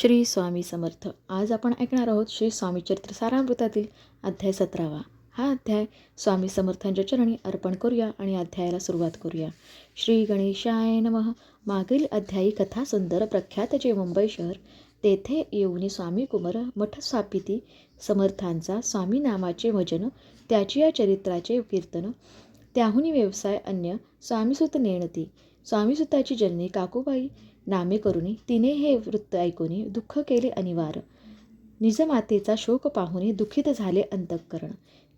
श्री स्वामी समर्थ. आज आपण ऐकणार आहोत श्री स्वामी चरित्र सारामृतातील अध्याय 17वा. हा अध्याय स्वामी समर्थांच्या चरणी अर्पण करूया आणि अध्यायाला सुरुवात करूया. श्री गणेशाय नमः. मागील अध्यायी कथा सुंदर प्रख्यात जे मुंबई शहर तेथे येऊनी स्वामी कुमार मठ स्थापिती समर्थांचा स्वामी नामाचे भजन, त्याची या चरित्राचे कीर्तन, त्याहुनी व्यवसाय अन्य स्वामीसुत नेणती. स्वामीसुताची जननी काकूबाई नामे करुनी तिने हे वृत्त ऐकूनी दुःख केले अनिवार. निजमातेचा शोक पाहुनी दुःखित झाले अंतःकरण.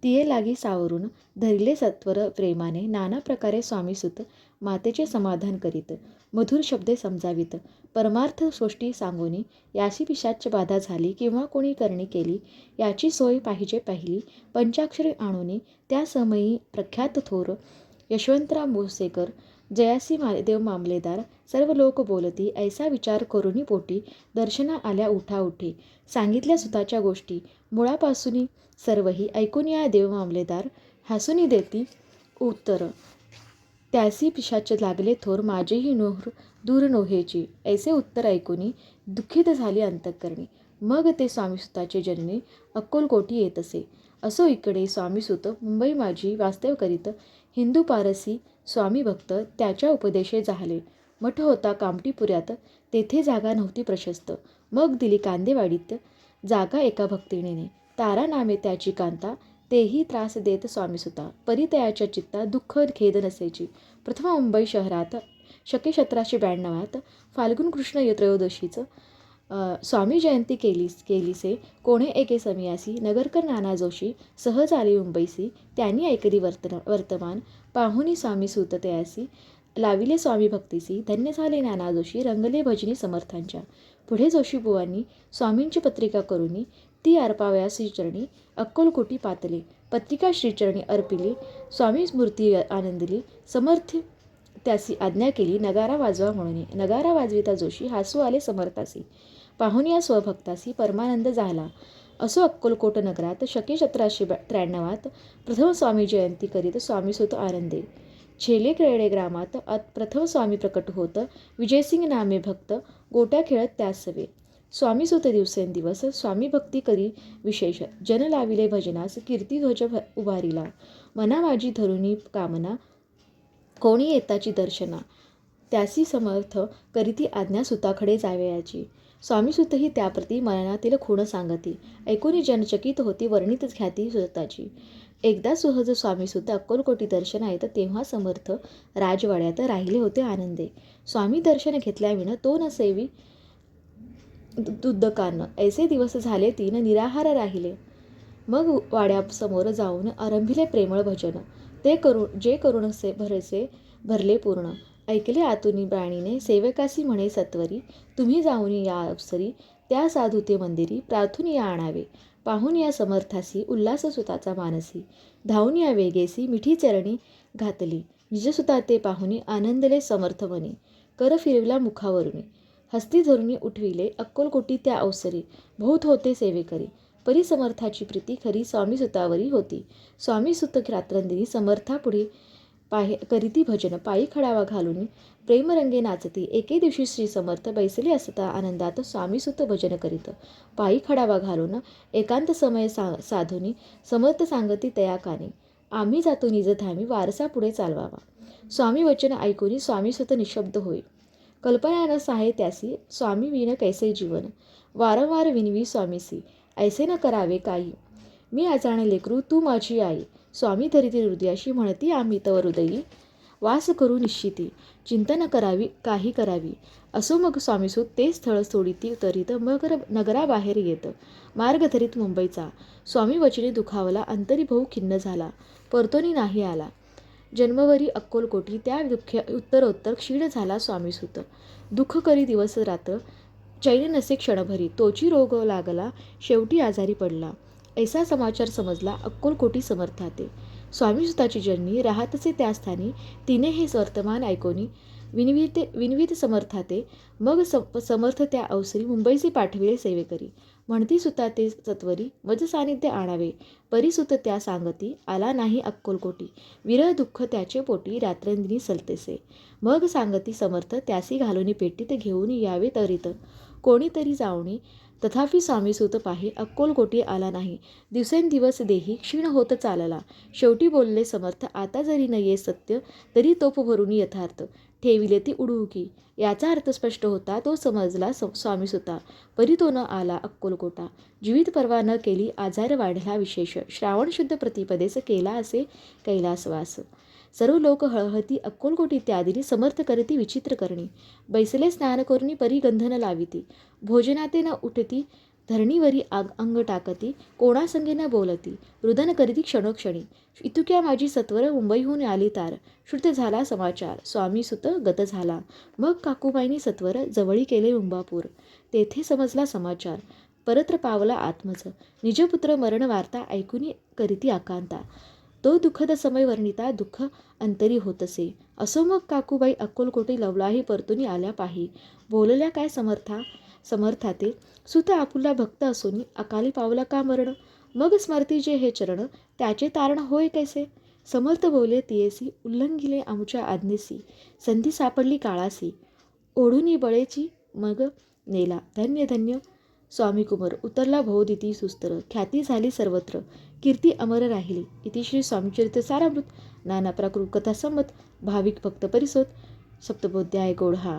तिये लागी सावरून धरिले सत्वर प्रेमाने नाना प्रकारे स्वामीसुत मातेचे समाधान करीत, मधुर शब्दे समजावीत, परमार्थ गोष्टी सांगोनी याची पिशाच बाधा झाली किंवा कोणी करणी केली याची सोय पाहिजे पाहिली. पंचाक्षरी आणोनी त्या समयी प्रख्यात थोर यशवंतराव मोसेकर, जयासी देव मामलेदार, सर्व लोक बोलती ऐसा विचार करुनी पोटी दर्शना आल्या उठाउठी. सांगितल्या सुताच्या गोष्टी मुळापासूनी सर्वही ऐकून या देव मामलेदार हसूनी देती उत्तर. त्यासी पिशाच लागले थोर माझेही नोहर दूर नोहेची. ऐसे उत्तर ऐकूनी दुःखित झाली अंतःकरणी. मग ते स्वामीसुताचे जननी अक्कलकोटी येत असे. असो इकडे स्वामीसुत मुंबई माझी वास्तव्य करीत. हिंदू पारसी स्वामी भक्त त्याच्या उपदेशे झाले. मठ होता कामटीपुऱ्यात, तेथे जागा नव्हती प्रशस्त. मग दिली कांदेवाडीत जागा एका भक्तिणीने, तारा नामे त्याची कांता. तेही त्रास देत स्वामीसुता, परितयाच्या चित्ता दुःख खेद नसेची. प्रथम मुंबई शहरात शके 1792 फाल्गुन कृष्ण त्रयोदशीच स्वामी जयंती केलीसे. कोणे एके समियासी नगरकर नाना जोशी सहज आले मुंबईसी. त्यांनी ऐकली वर्तमान, पाहुनी स्वामीसुत तयासी लाविले स्वामी भक्तीसी. धन्य झाले नाना जोशी, रंगले भजनी समर्थांच्या. पुढे जोशीबुवांनी स्वामींची पत्रिका करुनी ती अर्पावया श्रीचरणी अक्कलकोटी पातले. पत्रिका श्रीचरणी अर्पिली, स्वामी मूर्ती आनंदिली. समर्थ त्यासी आज्ञा केली नगारा वाजवा म्हणून. नगारा वाजविता जोशी हसू आले समर्थासी. पाहुनिया स्वभक्तासी परमानंद झाला. असो अक्कलकोट नगरात शके 1793 प्रथम स्वामी जयंती करीत स्वामीसुत आनंदे. छेले क्रेडे ग्रामात प्रथम स्वामी प्रकट होत. विजयसिंग नामे भक्त गोट्या खेळत त्यास सवे. स्वामीसुत दिवसेंदिवस स्वामी भक्ती करी विशेष. जन लाविले भजनास कीर्तिध्वज उभारिला. मना माझी धरुणी कामना, कोणी येताची दर्शना. त्यासी समर्थ करीती आज्ञा सुताकडे जावयाची. स्वामीसुतही त्याप्रती मनातील खूण सांगती. ऐकूनी जनचकित होती, वर्णितच ख्याती सुताची. एकदा सुहज स्वामीसुत अक्कलकोटी दर्शना येत, तेव्हा समर्थ राजवाड्यात राहिले होते आनंदे. स्वामी दर्शन घेतल्याविण तो न सेवी दुद्दकान. ऐसे दिवस झाले 3 निराहार राहिले. मग वाड्यासमोर जाऊन आरंभिले प्रेमळ भजन. ते जे करुण भरसे भरले पूर्ण. ऐकले आतुनी बाणीने सेवकासी म्हणे सत्वरी, तुम्ही जाऊन या अवसरी त्या साधू ते मंदिरी. प्रार्थून या आणावे पाहून या समर्थासी, उल्हास सुताचा मानसी. धावून या वेगेसी मिठी चरणी घातली. निजसुता ते पाहुनी आनंदले समर्थ मनी. कर फिरविला मुखावरुनी, हस्ती धरुनी उठविले अक्कलकोटी त्या अवसरी. बहुत होते सेवेकरी, परी समर्थाची प्रीती खरी स्वामीसुतावरी होती. स्वामीसुत रात्रंदिनी समर्थापुढे करीती भजन. पायी खडावा घालून प्रेमरंगे नाचती. एके दिवशी श्री समर्थ बैसले असता आनंदात स्वामीसुत भजन करीत. पायी खडावा घालून एकांत समय साधुनी समर्थ सांगती तया कानी. आम्ही जातो निजधामी, वारसा पुढे चालवावा. स्वामी वचन ऐकूनी स्वामीसुत निशब्द होई. कल्पना न साहे त्यासी, स्वामी विन कैसे जीवन. वारंवार विनवी स्वामीसी, ऐसे न करावे काही. मी अजाण लेकरू तू माझी आई. स्वामी धरिती हृदयाशी, म्हणती आम्ही तव हृदयी वास करू निश्चिती. चिंता न करावी काही करावी. असो मग स्वामीसुत ते स्थळ सोडिती तरीत मग नगराबाहेर येत. मार्ग धरीत मुंबईचा. स्वामी वचनी दुखावला, अंतरी भाऊ खिन्न झाला. परतोनी नाही आला. जन्मवरी अक्कलकोटी त्या उत्तरोत्तर क्षीण झाला स्वामीसुत. दुःख करी दिवस रात्र, चैन नसे क्षणभरी. तोची रोग लागला, शेवटी आजारी पडला. ऐसा समाचार समजला अक्कलकोटी समर्थाते. स्वामीसुताची जननी राहतसे त्या स्थानी. तिने हे वर्तमान ऐकोनी विनवित समर्थाते. मग समर्थ त्या अवसरी मुंबईचे पाठविले सेवेकरी. म्हणती सुता ते सत्वरी मज सानिध्य आणावे. परीसुत त्या सांगती आला नाही अक्कलकोटी. विरह दुःख त्याचे पोटी रात्रंदिनी सलतेसे. मग सांगती समर्थ त्यासी घालूनी पेटीत घेऊन यावे तरीत. कोणीतरी जावणी. तथापि स्वामीसुत पाहे अक्कलकोटी आला नाही. दिवसेंदिवस देही क्षीण होत चालला. शेवटी बोलले समर्थ, आता जरी न ये सत्य, तरी तोप भरून यथार्थ ठेविले ती उडुकी. याचा अर्थ स्पष्ट होता. तो समजला स्वामीसुता, परी तो न आला अक्कलकोटा. जीवित पर्वा न केली, आजार वाढला विशेष. श्रावण शुद्ध प्रतिपदेस केला असे कैलासवास. सर्व लोक हळहती अक्कलकोटी त्यादिनी. समर्थ करती विचित्र करणी. बैसले स्नान करुनी परी गंधन लाविती. भोजनाते न उठती धरणीवरी अंग टाकती. कोणासंगे न बोलती रुदन करीती क्षणोक्षणी. इतुक्या माझी सत्वर मुंबईहून आली तार. शुद्ध झाला समाचार, स्वामीसुत गत झाला. मग काकूबाईंनी सत्वर जवळी केले मुंबापूर. तेथे समजला समाचार, परत्र पावला आत्मज. निजपुत्र मरण वार्ता ऐकुनी करीती आकांता. तो दुःखद समय वर्णिता, दुःख अंतरी होतसे. असो मग काकूबाई अक्कलकोटी लवलाही परतुनी आल्या पाही. बोलल्या काय समर्थाते, सुत आपुला भक्त असोनी अकाली पावला का मरण. मग स्मरती जे हे चरण, त्याचे तारण होय कैसे. समर्थ बोले तियेसी, उल्लंघिले आमच्या आज्ञेसी. संधी सापडली काळासी, ओढुनी बळेची मग नेला. धन्य धन्य स्वामी कुमार, उतरला भवदिती सुस्तर. ख्याती झाली सर्वत्र, कीर्ती अमर राहिली. इति श्री स्वामीचरित्र सारामृत नाना प्राकृत कथा संमत भाविक भक्त परिसोत सप्तमोध्याय गौढा.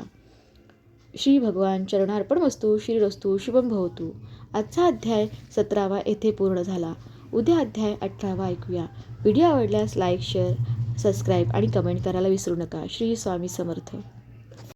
श्री भगवान चरणार्पणमस्तु. श्रीरस्तु शुभम भवतु. आजचा अध्याय 17वा येथे पूर्ण झाला. उद्या अध्याय 18वा ऐकूया. व्हिडिओ आवडल्यास लाईक, शेअर, सबस्क्राईब आणि कमेंट करायला विसरू नका. श्री स्वामी समर्थ.